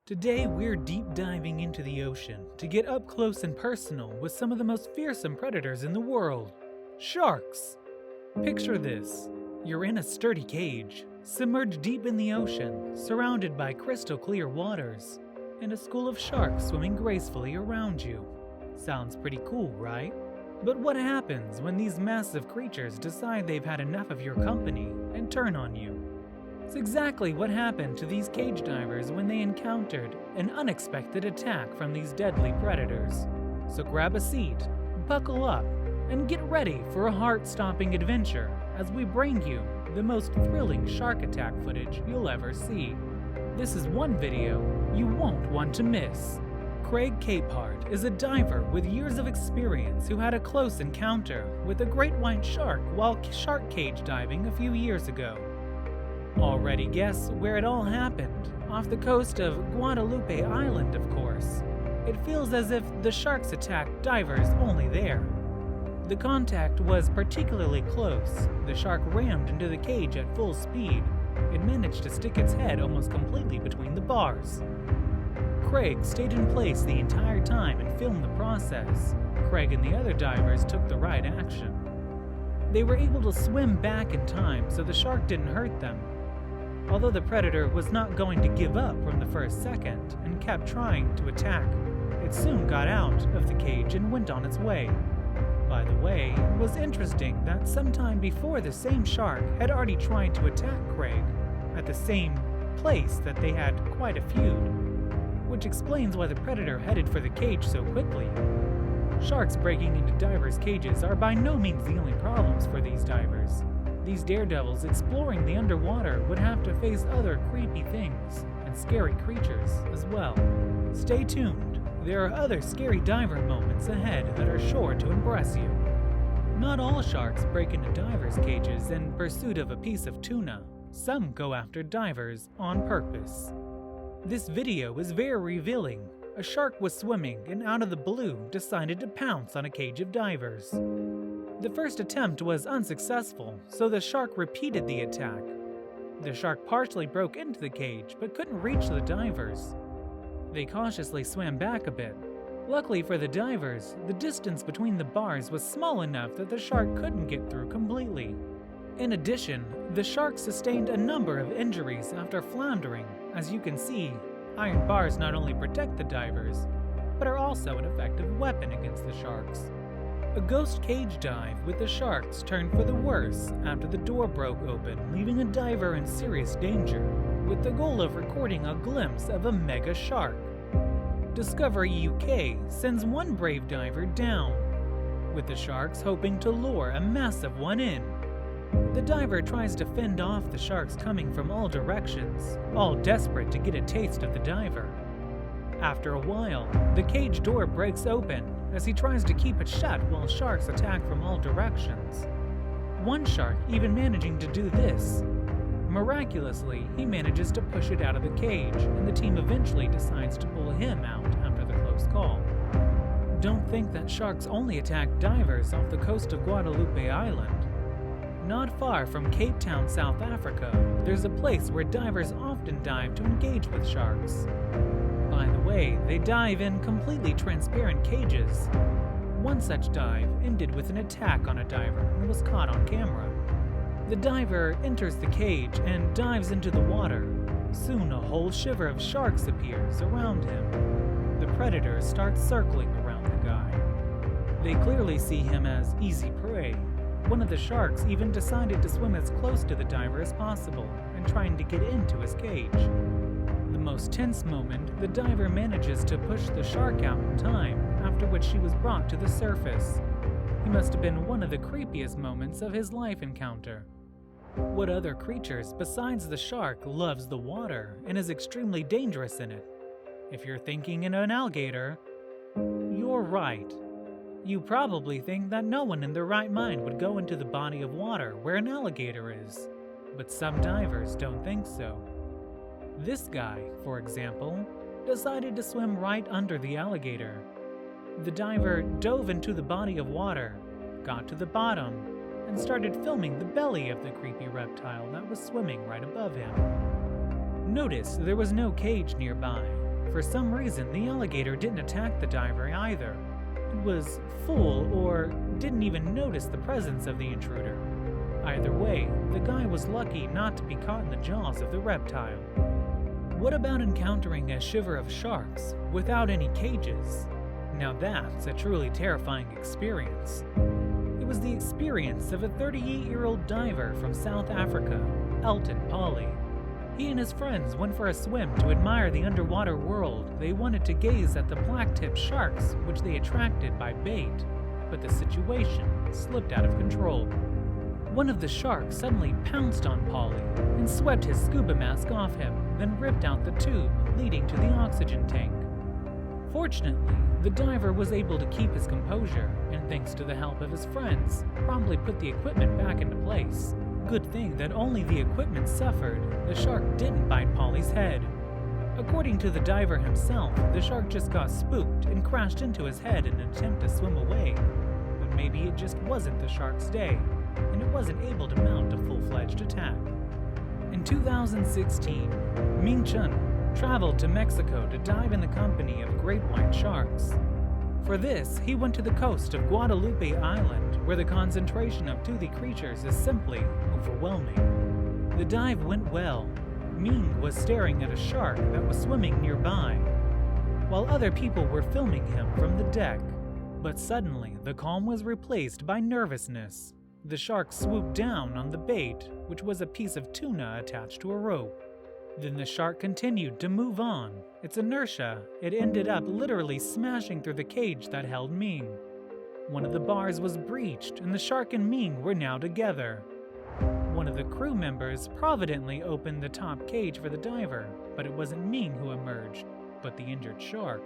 Today we're deep diving into the ocean to get up close and personal with some of the most fearsome predators in the world, sharks. Picture this. You're in a sturdy cage, submerged deep in the ocean, surrounded by crystal clear waters, and a school of sharks swimming gracefully around you. Sounds pretty cool, right? But what happens when these massive creatures decide they've had enough of your company and turn on you? It's exactly what happened to these cage divers when they encountered an unexpected attack from these deadly predators. So grab a seat, buckle up, and get ready for a heart-stopping adventure as we bring you the most thrilling shark attack footage you'll ever see. This is one video you won't want to miss. Craig Capehart is a diver with years of experience who had a close encounter with a great white shark while shark cage diving a few years ago. Already guess where it all happened? Off the coast of Guadalupe Island, of course. It feels as if the sharks attacked divers only there. The contact was particularly close. The shark rammed into the cage at full speed. It managed to stick its head almost completely between the bars. Craig stayed in place the entire time and filmed the process. Craig and the other divers took the right action. They were able to swim back in time so the shark didn't hurt them. Although the predator was not going to give up from the first second and kept trying to attack, it soon got out of the cage and went on its way. By the way, it was interesting that sometime before the same shark had already tried to attack Craig at the same place that they had quite a feud, which explains why the predator headed for the cage so quickly. Sharks breaking into divers' cages are by no means the only problems for these divers. These daredevils exploring the underwater would have to face other creepy things and scary creatures as well. Stay tuned, there are other scary diver moments ahead that are sure to impress you. Not all sharks break into divers' cages in pursuit of a piece of tuna. Some go after divers on purpose. This video is very revealing. A shark was swimming and out of the blue decided to pounce on a cage of divers. The first attempt was unsuccessful, so the shark repeated the attack. The shark partially broke into the cage but couldn't reach the divers. They cautiously swam back a bit. Luckily for the divers, the distance between the bars was small enough that the shark couldn't get through completely. In addition, the shark sustained a number of injuries after floundering. As you can see, iron bars not only protect the divers, but are also an effective weapon against the sharks. A ghost cage dive with the sharks turned for the worse after the door broke open, leaving a diver in serious danger, with the goal of recording a glimpse of a mega shark. Discovery UK sends one brave diver down, with the sharks hoping to lure a massive one in. The diver tries to fend off the sharks coming from all directions, all desperate to get a taste of the diver. After a while, the cage door breaks open as he tries to keep it shut while sharks attack from all directions. One shark even managing to do this. Miraculously, he manages to push it out of the cage, and the team eventually decides to pull him out after the close call. Don't think that sharks only attack divers off the coast of Guadalupe Island. Not far from Cape Town, South Africa, there's a place where divers often dive to engage with sharks. By the way, they dive in completely transparent cages. One such dive ended with an attack on a diver and was caught on camera. The diver enters the cage and dives into the water. Soon a whole shiver of sharks appears around him. The predators start circling around the guy. They clearly see him as easy prey. One of the sharks even decided to swim as close to the diver as possible and trying to get into his cage. The most tense moment, the diver manages to push the shark out in time, after which she was brought to the surface. He must have been one of the creepiest moments of his life encounter. What other creatures besides the shark loves the water and is extremely dangerous in it? If you're thinking in an alligator, you're right. You probably think that no one in their right mind would go into the body of water where an alligator is, but some divers don't think so. This guy, for example, decided to swim right under the alligator. The diver dove into the body of water, got to the bottom, and started filming the belly of the creepy reptile that was swimming right above him. Notice there was no cage nearby. for some reason, the alligator didn't attack the diver either. It was full or didn't even notice the presence of the intruder. Either way, the guy was lucky not to be caught in the jaws of the reptile. What about encountering a shiver of sharks without any cages? Now that's a truly terrifying experience. It was the experience of a 38-year-old diver from South Africa, Elton Polly. He and his friends went for a swim to admire the underwater world. They wanted to gaze at the black-tipped sharks, which they attracted by bait, but the situation slipped out of control. One of the sharks suddenly pounced on Polly and swept his scuba mask off him, then ripped out the tube leading to the oxygen tank. Fortunately, the diver was able to keep his composure, and thanks to the help of his friends, promptly put the equipment back into place. Good thing that only the equipment suffered. The shark didn't bite Polly's head. According to the diver himself, the shark just got spooked and crashed into his head in an attempt to swim away. But maybe it just wasn't the shark's day, and it wasn't able to mount a full-fledged attack. In 2016, Ming Chun traveled to Mexico to dive in the company of great white sharks. For this, he went to the coast of Guadalupe Island, where the concentration of toothy creatures is simply overwhelming. The dive went well. Ming was staring at a shark that was swimming nearby, while other people were filming him from the deck. But suddenly, the calm was replaced by nervousness. The shark swooped down on the bait, which was a piece of tuna attached to a rope. Then the shark continued to move on. Its inertia, it ended up literally smashing through the cage that held Ming. One of the bars was breached, and the shark and Ming were now together. One of the crew members providently opened the top cage for the diver, but it wasn't Ming who emerged, but the injured shark.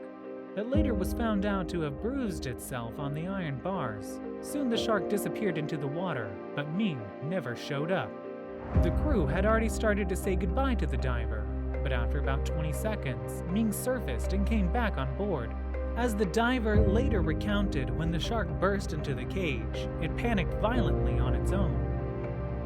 That later was found out to have bruised itself on the iron bars. Soon the shark disappeared into the water, but Ming never showed up. The crew had already started to say goodbye to the diver, but after about 20 seconds, Ming surfaced and came back on board. As the diver later recounted, when the shark burst into the cage, it panicked violently on its own.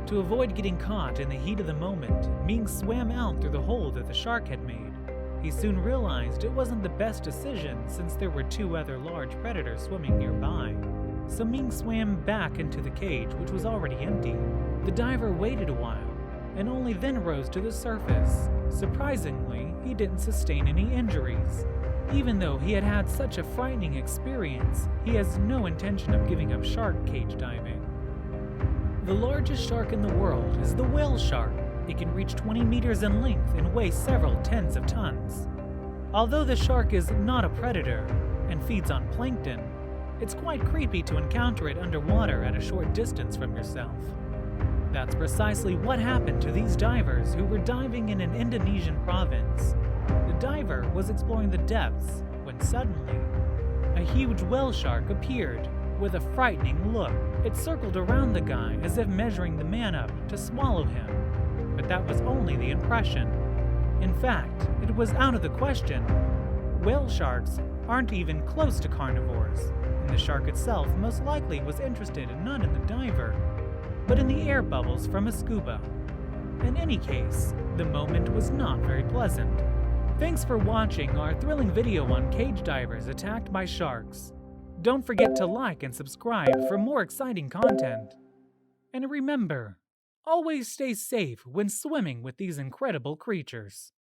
To avoid getting caught in the heat of the moment, Ming swam out through the hole that the shark had made. He soon realized it wasn't the best decision since there were two other large predators swimming nearby. So Ming swam back into the cage, which was already empty. The diver waited a while, and only then rose to the surface. Surprisingly, he didn't sustain any injuries. Even though he had had such a frightening experience, he has no intention of giving up shark cage diving. The largest shark in the world is the whale shark. It can reach 20 meters in length and weigh several tens of tons. Although the shark is not a predator and feeds on plankton, it's quite creepy to encounter it underwater at a short distance from yourself. That's precisely what happened to these divers who were diving in an Indonesian province. The diver was exploring the depths when suddenly, a huge whale shark appeared with a frightening look. It circled around the guy as if measuring the man up to swallow him, but that was only the impression. In fact, it was out of the question. Whale sharks aren't even close to carnivores, and the shark itself most likely was interested not in the diver, but in the air bubbles from a scuba. In any case, the moment was not very pleasant. Thanks for watching our thrilling video on cage divers attacked by sharks. Don't forget to like and subscribe for more exciting content. And remember, always stay safe when swimming with these incredible creatures.